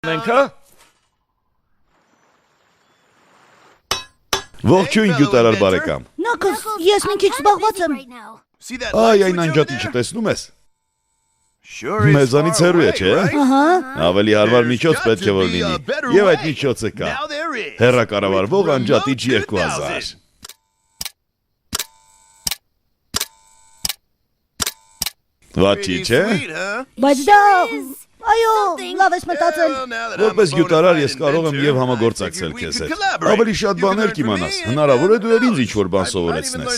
Մենք հա Ողջույն գյուտարար բարեկամ։ Նակս, ես մի քիչ զբաղված եմ։ Այ այն անջատիչը տեսնում ես։ Մեզանից հեռու է, չէ՞։ Ահա։ Ավելի հարմար միջոց պետք է որ լինի։ Եվ այդ միջոցը կա։ Հեռակառավարվող անջատիչ 2000։ Վատ չի, չէ՞։ Բայց դա այո, լավ ես մտածել։ Որպես գյուտարար ես կարող եմ եւ համագործակցել քեզ հետ։ Ավելի շատ բաներ կիմանաս։ Հնարավոր է դու էլ ինձ ինչ-որ բան սովորեցնես։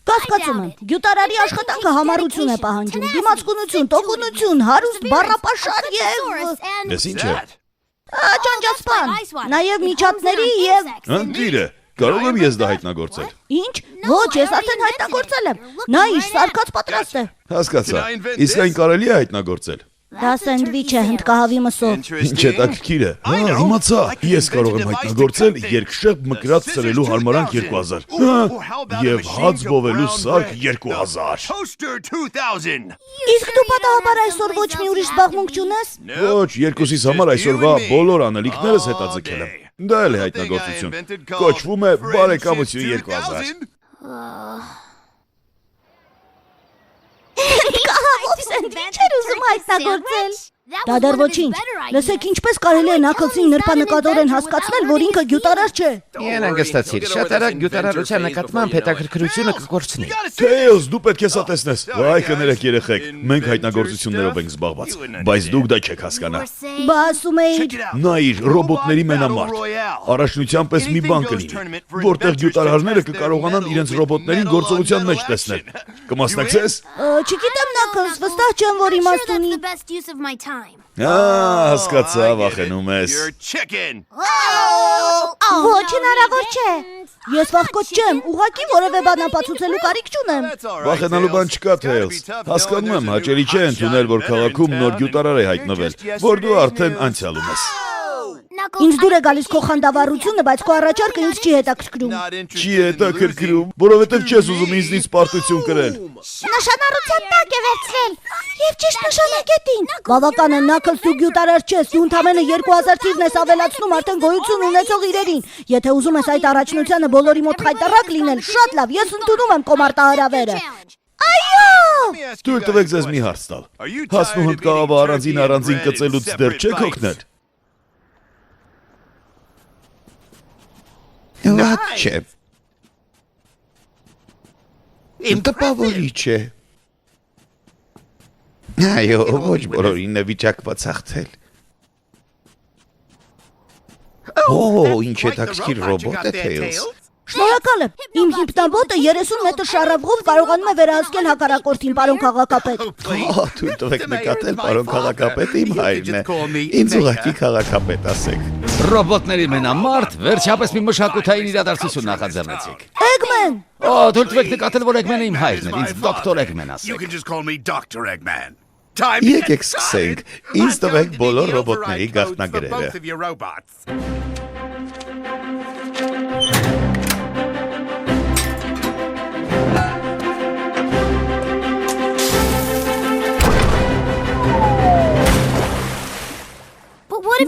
Կասկածում եմ, գյուտարարի աշխատանքը համառություն է պահանջում, դիմացկունություն, տոկունություն, հարուստ բառապաշար եւ Ես ինչ է։ ջանջասպան, նաեւ միջատների եւ Ընտիրը, կարող եմ ես դա հայտնագործել։ Ինչ? Ոչ, ես արդեն հայտնագործել եմ։ Նա իր սարկած պատրաստ է։ Հասկացա։ Իսկ այն կարելի է հայտնագործել։ Դա սենդվիչ է հնդկահավի մսով։ Ինչ է տակքիր է։ Հա, իմացա։ Ես կարող եմ հայտնագործել երկշեպ մկրատ սրելու հարմարանք 2000։ Եվ հաց բովելու սարք 2000։ Իսկ դու պատահաբար այսօր ոչ մի ուրիշ զբաղմունք չունես։ Ոչ, երկուսիս համար այսօրվա բոլոր անելիքներս հետաձգել եմ։ Դա էլ է հայտնագործություն։ Կոչվում է բարեկամություն 2000։ Կահավով սենդվիչ էր ուզում հայտնագործել։ Դա դեռ ոչինչ։ Լսեք, ինչպես կարելի է Նակլսին նրբանկատորեն հասկացնել, որ ինքը գյուտարար չէ։ Իրեն անգստացիր, շատ արագ գյուտարարության նկատմամբ հետաքրքրությունը կկորցնի։ Թեոս, դու պետք է սա տեսնես։ Վայ, կներեք երեխեք, մենք հայտնագործություններով ենք զբաղված, բայց դուք դա չեք հասկանա։ Բա ասում էիր, Նայիր, ռոբոտների մենամարտ։ Առաջնության պես մի բան կլինի, որտեղ գյուտարարները կկարողանան իրենց ռոբոտներին գործողության մեջ տեսնել։ Կմասնակցես։ չգիտեմ Նակլս, վստահ չեմ, որ իմաստ ունի։ Հասկացա, վախենում ես։ Ոչ հնարավոր չէ։ Ես վախկոտ չեմ, ուղղակի որևէ բան ապացուցելու կարիք չունեմ։ Վախենալու բան չկա, Թեոս։ Հասկանում եմ, հաճելի չէ ընդունել, որ քաղաքում նոր գյուտարար է հայտնվել, որ դու արդեն անցյալում ես։ Ինձ դուր է գալիս քո խանդավառությունը, բայց քո առաջարկը ինձ չի հետաքրքրում։ Չի հետաքրքրում, որովհետև չես ուզում ինձնից պարտություն կրել։ Նշանառության տակ է վերցրել։ Եվ ճիշտ նշանակետին։ Բավական է, Նակլս, դու գյուտարար չես, դու ընդամենը 2000 թիվն ես ավելացնում արդեն գոյություն ունեցող իրերին։ Եթե ուզում ես այդ առաջնությանը բոլորի մոտ խայտարակ լինել, շատ լավ, ես ընդունում եմ քո մարտահրավերը։ Այո! Թույլ տվեք ձեզ մի հարց տալ։ Հասնու հնդկահավը առանձին կծելուց դեռ չեք հոգնել։ Վատ չէ։ Իմ տպավորիչ է։ Այո, ոչ բոլորին է վիճակված հաղթել։ Օ, ինչ հետաքրքիր ռոբոտ է Թեոս։ Շնորհակալ եմ։ Իմ հիմնաբոտը 30 մետր շարավով կարողանում է վերահսկել հակառակորդին, պարոն քաղաքապետ։ Թույլ տվեք նկատել, պարոն քաղաքապետը իմ հայրն է։ Ինձ ուղղակի քաղաքապետ ասեք։ Ռոբոտների մենամարտ, վերջապես մի մշակութային իրադարձություն նախաձեռնեցիք։ Էգմեն։ Թույլ տվեք նկատել, որ Էգմենը իմ հայրն է, ինձ դոկտոր Էգմեն ասեք։ Եկեք սկսենք։ Ինձ տվեք բոլոր ռոբոտների գաղտնագրերը։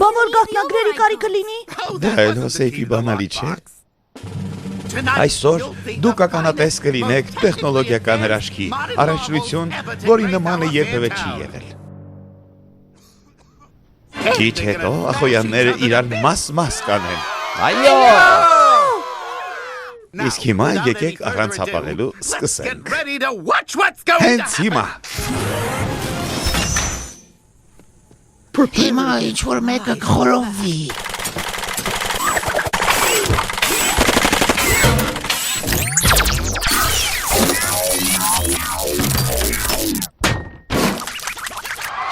Բա որ գաղտնագրերի կարիքը լինի։ Դա էլ հոսեյքի բանալի չէ։ Այսօր դուք ականատես կլինեք տեխնոլոգիական հրաշքի, առաջնություն, որի նմանը երբևէ չի եղել։ Քիչ հետո ախոյանները իրար մաս-մաս կանեն։ Այո! Իսկ հիմա եկեք առանց հապաղելու սկսենք։ Հենց հիմա։ Հիմա ինչ-որ մեկը կխորովվի։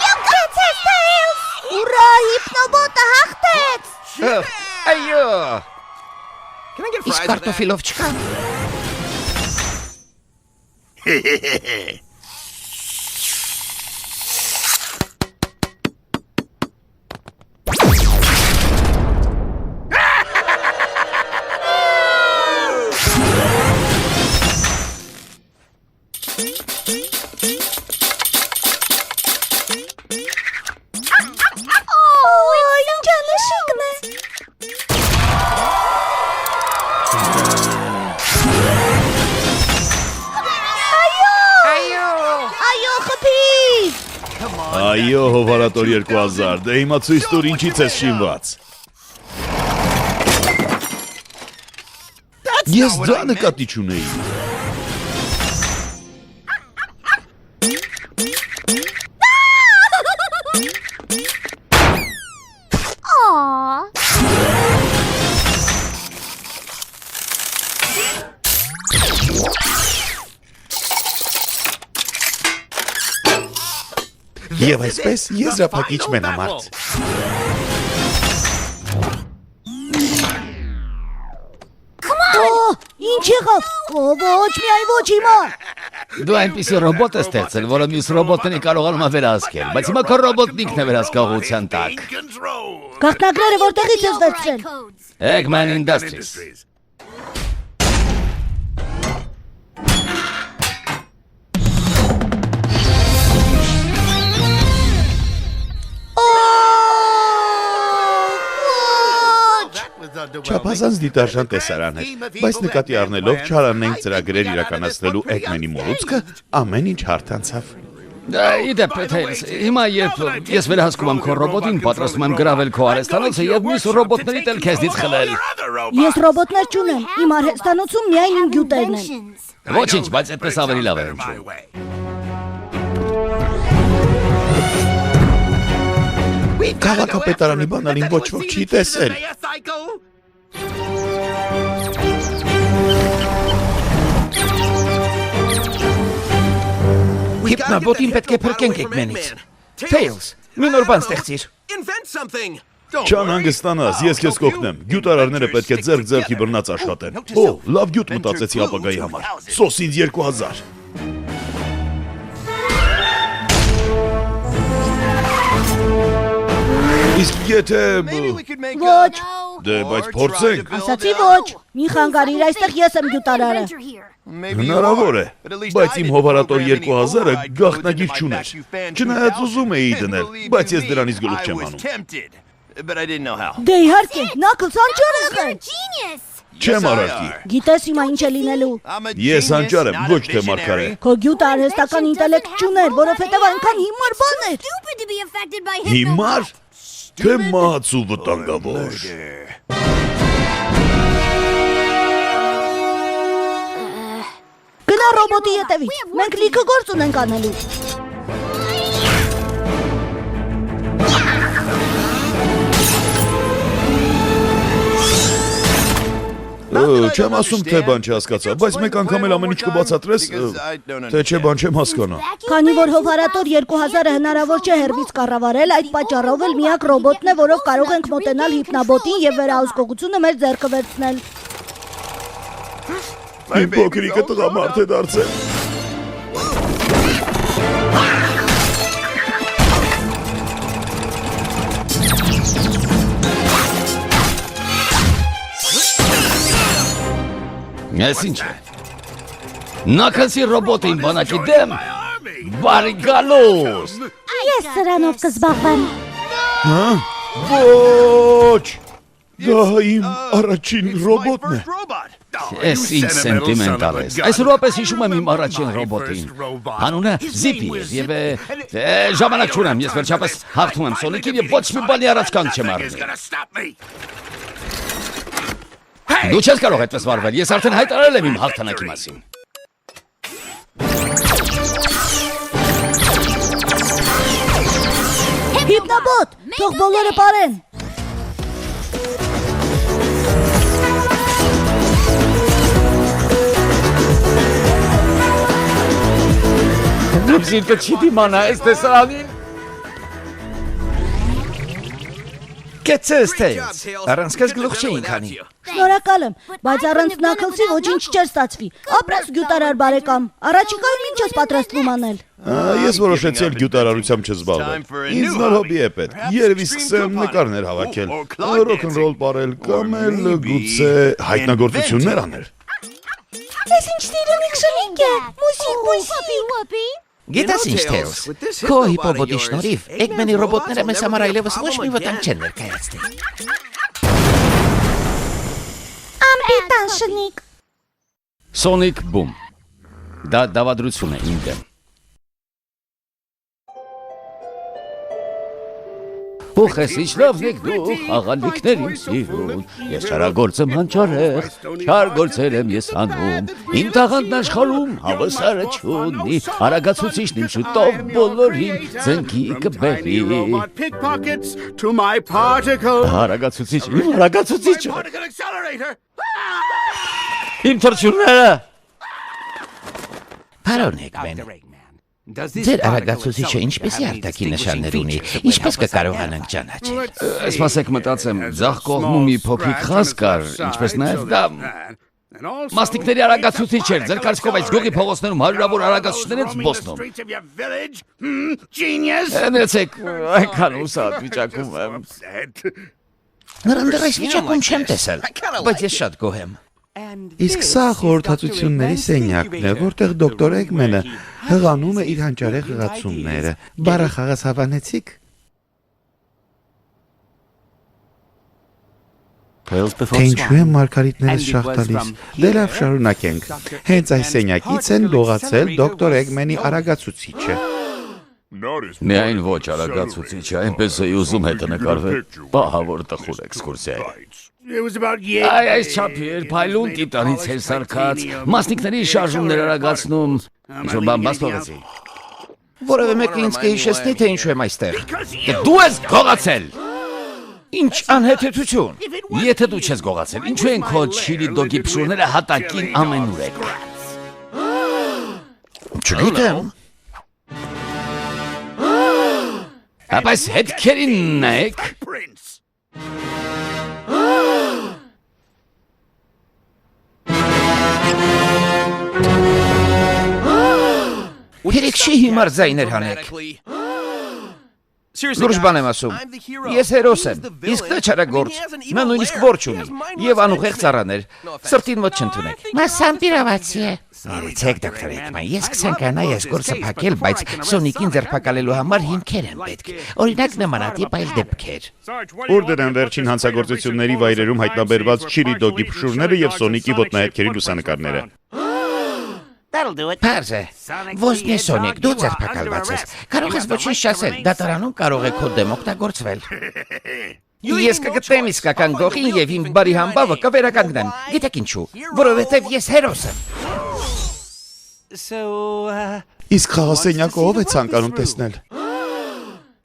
Յոգացես, Թեոս։ Ուրա, հիպնոբոտը հաղթեց։ Այո! Իսկ կարտոֆիլով չկա։ Այո, հովարատոր 2000, դե հիմա ցույց տուր ինչից ես շինված։ Ես դա նկատի չունեի։ Եվ այսպես եզրափակիչ մենամարտ։ Ինչ եղավ։ Ոչ, միայն ոչ հիմա։ Դու այնպիսի ռոբոտ ես ստեղծել, որը մյուս ռոբոտներին կարողանում է վերահսկել, բայց հիմա քո ռոբոտն ինքն է վերահսկողության տակ։ Գաղտնագրերը որտեղից ես վերցրել։ Eggman Industries։ Չափազանց դիտարժան տեսարան է, բայց նկատի առնելով չարանենք ծրագրեր իրականացնելու Eggman-ի մոլուցքը, ամեն ինչ հարթ անցավ։ Իդեպ, Թեյլս, հիմա երբ ես վերահսկում եմ քո ռոբոտին, պատրաստում եմ գրավել քո արհեստանոցը եւ մյուս ռոբոտներից էլ քեզնից խլել։ Ես ռոբոտներ չունեմ։ Իմ արհեստանոցում միայն իմ գյուտերն են։ Ոչինչ, բայց այդպես ավելի լավ է հնչում։ Քաղաքապետարանի բանալին ոչ ոք չի տեսել։ Հիպնաբոտին պետք է փրկենք Eggman-ից։ Tails, մի նոր բան ստեղծիր։ Չանհանգստանաս, ես քեզ կօգնեմ։ Գյուտարարները պետք է ձեռք-ձեռքի բռնած աշխատեն։ Օ, լավ գյուտ մտածեցի ապագայի համար։ Սոս ինձ 2000։ Իսկ եթե Ոչ, դե բայց փորձենք։ ասացի ոչ։ Մի խանգարիր, այստեղ ես եմ գյուտարարը։ Հնարավոր է, բայց իմ հովարատոր 2000-ը գաղտնագիր չուներ։ Չնայած ուզում էի դնել, բայց ես դրանից գլուխ չեմ անում։ Դե իհարկե, Knuckles անճար է։ Չեմ արարքի։ Գիտես հիմա ինչ է լինելու։ Ես հանճար եմ, ոչ թե մարգարե։ Քո գյուտը արհեստական ինտելեկտ չուներ, որովհետև այնքան հիմար բան էր։ Հիմար, թե մահացու վտանգավոր։ Գնա ռոբոտի ետևից։ Մենք լիքը գործ ունենք անելու։ Չեմ ասում, թե բան չհասկացա, բայց մեկ անգամ էլ ամեն ինչ կբացատրես, թե չէ բան չեմ հասկանա։ Քանի որ հովարատոր 2000-ը հնարավոր չէ հերվից կառավարել, այդ պատճառով էլ միակ ռոբոտն է, որով կարող ենք մոտենալ հիպնաբոտին եւ վերահսկողությունը մեր ձեռքը վերցնել։ Իմ փոքրիկը տղամարդ է դարձել։ Ես ինչ է։ Knuckles-ի ռոբոտը իմ բանակի դեմ։ Բարի գալուս։ Ես սրանով կզբաղվեմ։ Ոչ։ Դա իմ առաջին ռոբոտն է։ Ես ինչ սենտիմենտալ ես։ Այս րոպես հիշում եմ իմ առաջին ռոբոտին։ Անունը Zippy էր եւ ժամանակ չունեմ, ես վերջապես հաղթում եմ Սոնիկին եւ ոչ մի բանի առաջ կանգ չեմ առնում։ Դու չես կարող այդպես վարվել, ես արդեն հայտարարել եմ իմ հաղթանակի մասին։ Հիպնաբոտ, թող բոլորը պարեն։ Իմ սիրտը չի դիմանա այս տեսարանին։ Կեցես, Tails, առանց քեզ գլուխ չէին քանի։ Շնորհակալ եմ, բայց առանց Knuckles-ի ոչինչ չէր ստացվի։ Ապրես գյուտարար բարեկամ, առաջիկայում ինչ ես պատրաստվում անել։ Ես որոշեցի էլ գյուտարարությամբ չզբաղվել։ Ինձ նոր հոբի է պետք։ Երևի սկսեմ նկարներ հավաքել, ռոքնռոլ ապրել կամ էլ գուցե հայտնագործություններ անել։ Ես ինչ սիրունի քշնիկ է։ Մուսիկ։ Գիտես ինչ, Tails, քո հիպոբոտի շնորհիվ Eggman-ի ռոբոտները մեզ համար այլևս ոչ մի վտանգ չեն ներկայացնի։ Անպիտան շնիկ։ Sonic Boom։ Դա դավադրություն է իմ դեմ։ Ուխես ինչ լավն եք դուք, աղալիքներ իմ սիրուն, ես չարագործ եմ հանճարեղ, չար գործեր եմ ես անում, իմ տաղանդն աշխարհում հավասարը չունի, արագացուցիչն իմ շուտով բոլորին ծնկի կբերի։ Արագացուցիչը։ Իմ թռչունները։ Պարոն Էգմեն, ձեր արագացուցիչը ինչպեսի արտաքին նշաններ ունի, ինչպես կկարողանանք ճանաչել։ Սպասեք մտածեմ, ձախ կողմում մի փոքրիկ խազ կար, ինչպես նաև դա մասնիկների արագացուցիչ էր, ձեր կարծիքով այս գյուղի փողոցներում հարյուրավոր արագացուցիչներ են զբոսնում։ Ներեցեք, այնքան ուսատ վիճակում եմ։ Նրան դեռ այս վիճակում չեմ տեսել, բայց ես շատ գոհ եմ։ Իսկ սա խորհրդածությունների սենյակն է, որտեղ դոկտոր Էգմենը հղանում է իր հանճարեղ հղացումները։ Բառախաղաս հավանեցիք։ Թե ինչու են մարգարիտներս շաղ տալիս։ Դե լավ շարունակենք։ Հենց այս սենյակից են լողացել դոկտոր Էգմենի արագացուցիչը։ Միայն ոչ արագացուցիչը, այնպես էի ուզում հետը նկարվել, պահավոր տխուր էքսկուրսիա է։ Այս չափի էր, փայլուն տիտանից էր սարքած, մասնիկների շարժումներ արագացնում, ինչ-որ բան բաց թողեցի։ Որևէ մեկը ինձ կհիշեցնի, թե ինչու եմ այստեղ։ Դու ես գողացել։ Ինչ անհեթեթություն։ Եթե դու չես գողացել, ինչու են քո չիլի դոգի փշուրները հատակին ամենուր եք։ Չգիտեմ։ Ապա այս հետքերին նայեք։ Երեք չի հիմար ձայներ հանեք։ Լուրջ բան եմ ասում, ես հերոս եմ, իսկ նա չարագործ, նա նույնիսկ ворջ ունի, և անուղեղ ծառաներ, սրտին մոտ չընդունեք։ Մասան պիրավացի է։ Ներեցեք, դոկտոր Էգմեն, ես կցանկանայի այս գործը փակել, բայց Սոնիկին ձերբակալելու համար հիմքեր են պետք, օրինակ նմանատիպ այլ դեպքեր։ Ուր դրան վերջին հանցագործությունների վայրերում հայտնաբերված Չիլի դոգի փշուրները և Սոնիկի ոտնահետքերի լուսանկարները։ Պարզ է, ոզնի Սոնիկ, դու ձերբակալված ես, կարող ես ոչինչ չասել, դատարանում կարող է քո դեմ օգտագործվել։ Ես կգտնեմ իսկական գողին և իմ բարի համբավը կվերականգնեմ, գիտեք ինչու, որովհետև ես հերոս եմ։ Իսկ խաղասենյակը ով է ցանկանում տեսնել։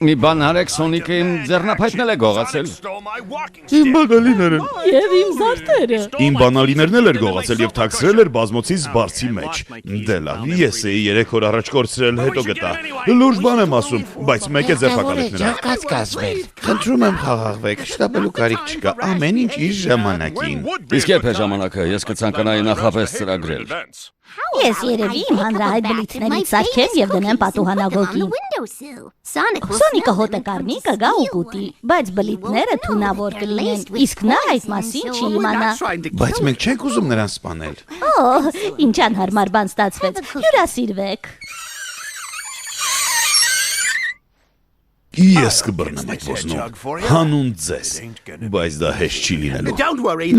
Մի բան արեք, Սոնիկը իմ ձեռնափայտն է գողացել։ Իմ բանալիները։ Եվ իմ զարդերը։ Իմ բանալիներն էլ էր գողացել և թաքցրել էր բազմոցի զբարձի մեջ։ Դե լավ, ես էի 3 օր առաջ կորցրել, հետո գտա։ Լուրջ բան եմ ասում, բայց մեկ է ձերբակալեք նրան։ Կասկածվել։ Խնդրում եմ խաղաղվեք, շտապելու կարիք չկա, ամեն ինչ իր ժամանակին։ Իսկ երբ է ժամանակը, ես կցանկանայի նախապես ծրագրել։ Ես երևի իմ հանրահայտ բլիթներից սարքեմ և դնեմ պատուհանագոգին։ Սոնիկը հոտը կառնի կգա ու կուտի, բայց բլիթները թունավոր կլինեն, իսկ նա այդ մասին չի իմանա։ Բայց մենք չենք ուզում նրան սպանել։ Օհ, ինչ անհարմար բան ստացվեց, հյուրասիրվեք։ Ես կբռնեմ այդ ոզնում, հանուն ձեզ, բայց դա հեշտ չի լինելու։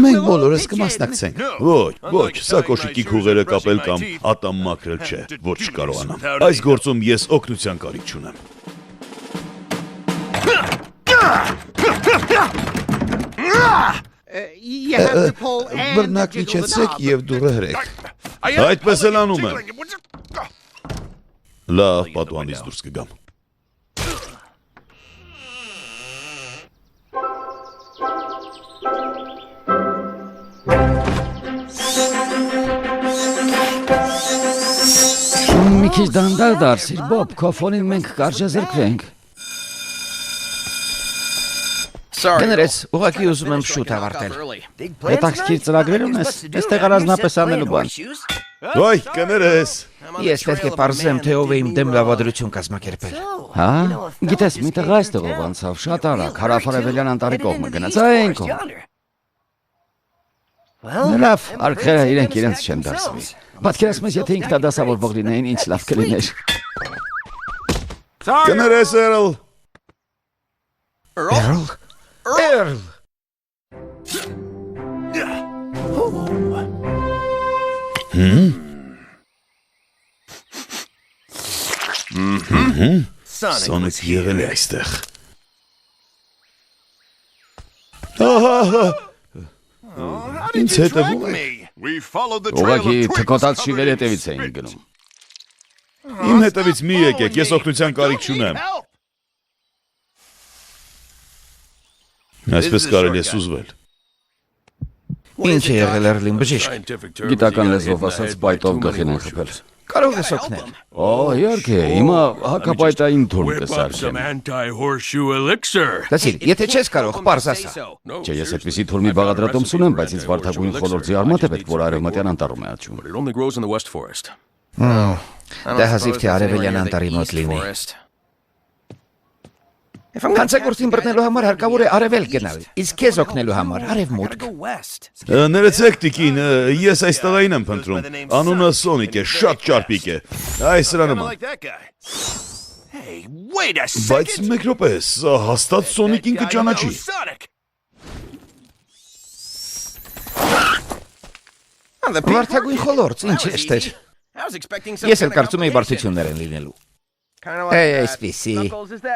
Մենք բոլորս կմասնակցենք։ Ոչ, սա կոշիկի քուղերը կապել կամ ատամ մաքրել չէ, որ չկարողանամ։ Այս գործում ես օգնության կարիք չունեմ։ Բռնակ իջեցրեք և դուռը հրեք։ Այդպես էլ անում եմ։ Լավ, պատուհանից դուրս կգամ։ Մի քիչ դանդաղ դարձիր, Բոբ, քո ֆոնին մենք կարճազրկվենք։ Կներես, ուղղակի ուզում եմ շուտ ավարտել։ Հետաքրքիր ծրագրեր ունես, այստեղ առանձնապես անելու բան։ Ոյ, կներես։ Ես պետք է պարզեմ, թե ով է իմ դեմ լավադրություն կազմակերպել։ Հա, գիտես, մի տղա այստեղով անցավ, շատ արագ, հարավարևելյան անտառի կողմը գնաց, այն կողմ։ Լավ, արքերը իրենց չեն դարձվի։ Պատկերացնես, եթե ինքնադասավորվող լինեին, ինչ լավ կլիներ։ Կներես, Էրլ։ Էրլ։ Սոնիկ եղել է այստեղ։ Ինձ հետևում եք։ Ուղղակի թկոտած շիվերի հետևից էին գնում։ Իմ հետևից մի եկեք, ես օգնության կարիք չունեմ։ Այսպես կարելի է սուզվել։ Ինչ է եղել Էրլին բժիշկ։ Գիտական լեզվով ասած պայտով գլխին են խփել։ Կարող ես օգնել։ Օ, իհարկե, հիմա հակապայտային թուրմ կսարքեմ։ Լսիր, եթե չես կարող, պարզ ասա։ Չէ, ես այդպիսի թուրմի բաղադրատոմս ունեմ, բայց ինձ վարդագույն խոլորձի արմատ է պետք, որ արևմտյան անտառում է աճում։ Դա հազիվ թե արևելյան անտառի մոտ լինի։ Հանցագործին բռնելու համար հարկավոր է արևել գնալ, իսկ քեզ օգնելու համար արևմուտք։ Ներեցեք տիկին, ես այս տղային եմ փնտրում։ Անունը Սոնիկ է, շատ ճարպիկ է։ Այս սրա նման։ Բայց մեկ րոպե, սա հաստատ Սոնիկին կճանաչի։ Վարդագույն խոլորձ, ինչ էստեր։ Ես էլ կարծում էի բարդություններ են լինելու։ Այսպիսի։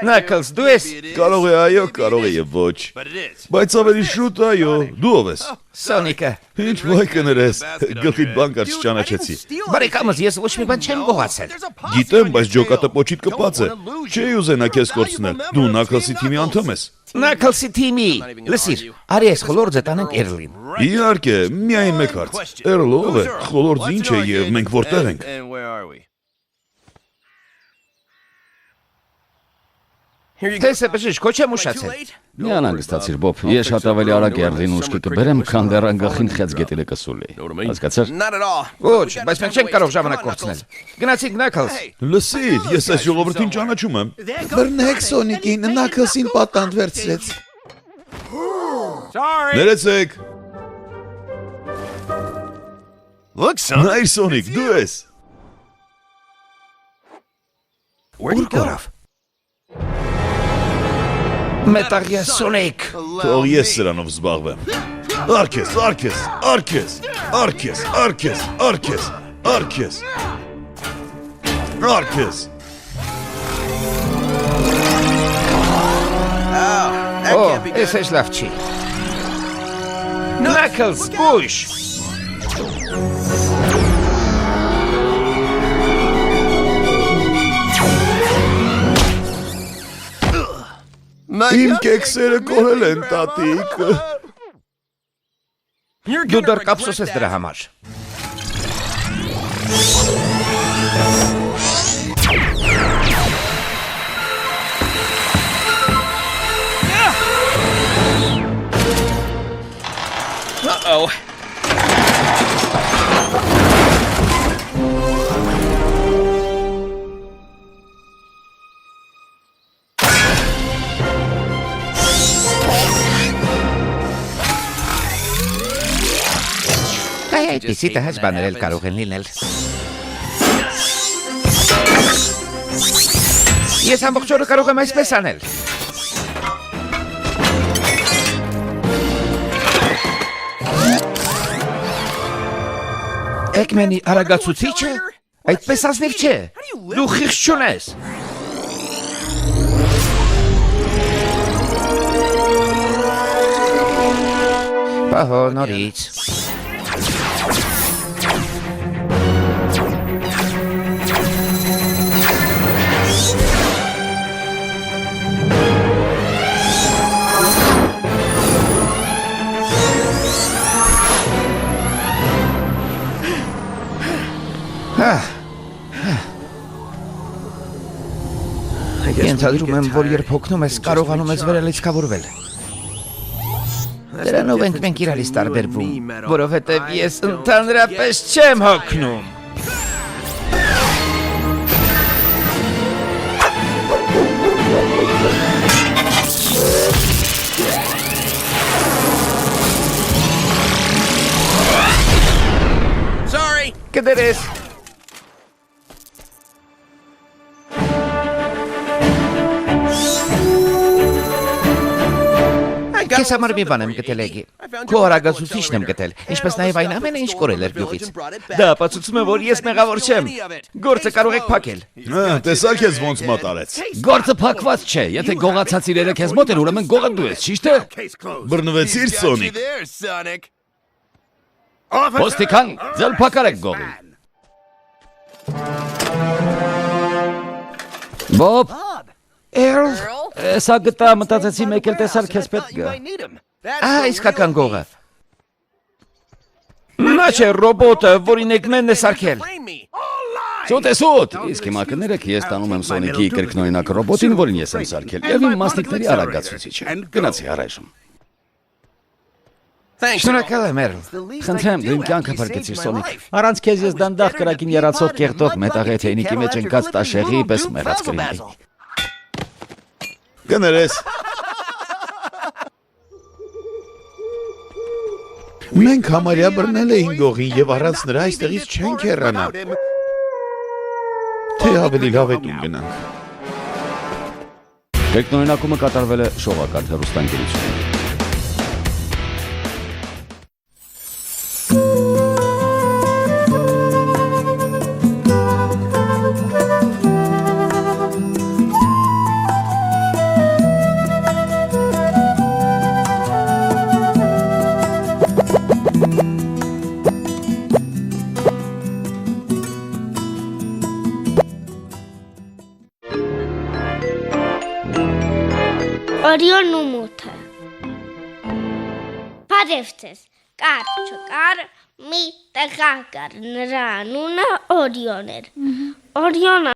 Նաքլզ, դու ես։ Կարող է այո, կարող է եւ ոչ։ Բայց ավելի շուտ այո, դու ով ես։ Սոնիկը։ Ինչ վայ կներես, գլխիդ բան կար չճանաչեցի։ Բարեկամս, ես ոչ մի բան չեմ գողացել։ Գիտեմ, բայց ջոկատը պոչիդ կպած է։ Չէի ուզենա քեզ կորցնել։ Դու Նաքլսի թիմի անդամ ես։ Նաքլսի թիմի։ Լսիր, արի այս խոլորձը տանենք Էրլին։ Իհարկե, միայն մեկ հարց։ Էրլ ով է, խոլորձ ինչ է եւ մենք որտեղ ենք։ Տեսե բժիշկ, ոչ եմ ուշացել։ Մի անհանգստացիր, Բոբ, ես շատ ավելի արագ Էրլին ուշքի կբերեմ, քան դեռ գլխին խեց գետելը կսուլի։ Հասկացար։ Ոչ, բայց մենք չենք կարող ժամանակ կորցնել։ Գնացինք Նաքլս։ Լսիր, ես այս ժողովրդին ճանաչում եմ։ Բռնեք Սոնիկին, Նաքլսին պատանդ վերցրեց։ Ներեցեք։ Նայր Սոնիկ, դու ես։ Ուր գորավ։ Մետաղյա Սոնիկ։ Թող ես սրանով զբաղվեմ։ Արքես, արքես, արքես, արքես, արքես, արքես, արքես, արքես։ Օ, ես էս լավ չի։ Նաքլս, բույշ։ Իմ կեքսերը կորել են, տատիկ։ Դու դեռ կապսոս ես դրա համար։ Այդպիսի տհաճ բաներ էլ կարող են լինել։ Ես ամբողջ օրը կարող եմ այսպես անել։ Էկմենի արագացուցիչը այդպես ազնիվ չէ։ Դու խիղճ չունես։ Պահո, նորից։ Ենթադրում եմ, որ երբ հոգնում ես, կարողանում ես վերել լիցքավորվել։ Դրանով ենք մենք իրարից տարբերվում, որովհետև ես ընդհանրապես չեմ հոգնում։ Կդերես։ Քեզ համար մի բան եմ գտել եկի։ Քո արագացուցիչն եմ գտել, ինչպես նաև այն ամենը, ինչ կորել էր գյուղից։ Դա ապացուցում է, որ ես մեղավոր չեմ։ Գործը կարող եք փակել։ Տեսա քեզ ոնց մոտարեց։ Գործը փակված չէ։ Եթե գողացած իրերը քեզ մոտ են, ուրեմն գողը դու ես, ճիշտ է։ Բռնվեցիր, Սոնիկ։ Ոստիկան, ձեր փակարեք գողին։ Բոբ, Էրլ, սա գտա մտածեցի մեկ էլ տեսար քեզ պետք է։ իսկական գողը։ Նա չէ ռոբոտը, որին Էգմենն է սարքել։ Սուտ է սուտ։ Իսկ հիմա կներեք, ես տանում եմ Սոնիկի կրկնօրինակ ռոբոտին, որին ես եմ սարքել, եւ իմ մասնիկների արագացուցիչը։ Գնացի առայժմ։ Շնորհակալ եմ, Էրլ։ Խնդրեմ, դու իմ կյանքը փրկեցիր, Սոնիկ։ Առանց քեզ ես դանդաղ կրակին երացող կեղտող մետաղե թեյնիկի մեջ ընկած տաշեղի պես մեռած կլինեի։ Կներես։ Մենք համարյա բռնել էինք գողին եւ առանց նրա այստեղից չենք հեռանա։ Թե ավելի լավ է տուն գնանք։ Կրկնօրինակումը կատարվել է շողակալ հեռուստաընկերությունում։ Օրիոնն ու մութը։ Բարև ձեզ, կար չկար, մի տղա կար, նրա անունը Օրիոն էր։ Օրիոնը